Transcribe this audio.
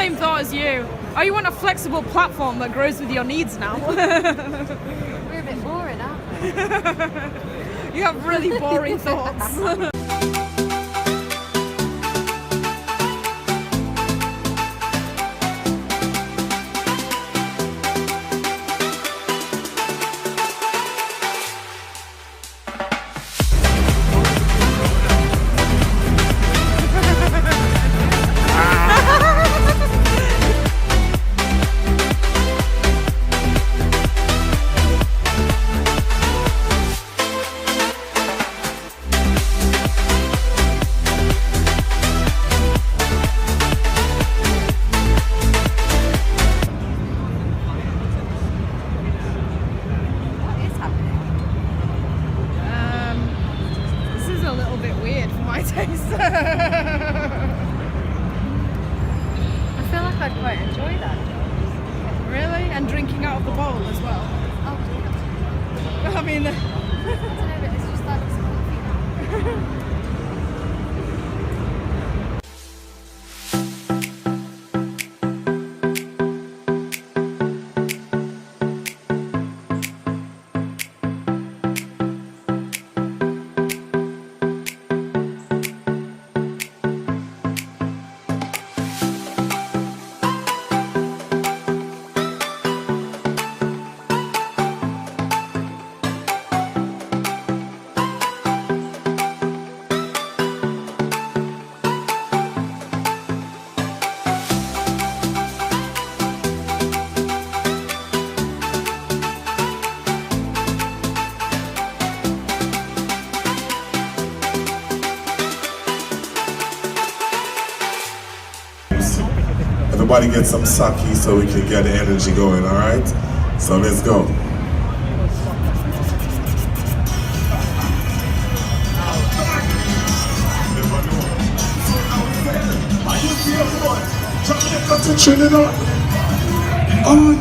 same thought as you. Oh, you want a flexible platform that grows with your needs now? We're a bit boring, aren't we? You have really boring thoughts. A little bit weird for my taste. I feel like I'd quite enjoy that. Really? And drinking out of the bowl as well? Oh, dear. I mean... I don't know, but it's just like it's comfy now. Everybody get some sake so we can get the energy going, all right? So let's go. Trinidad. Oh,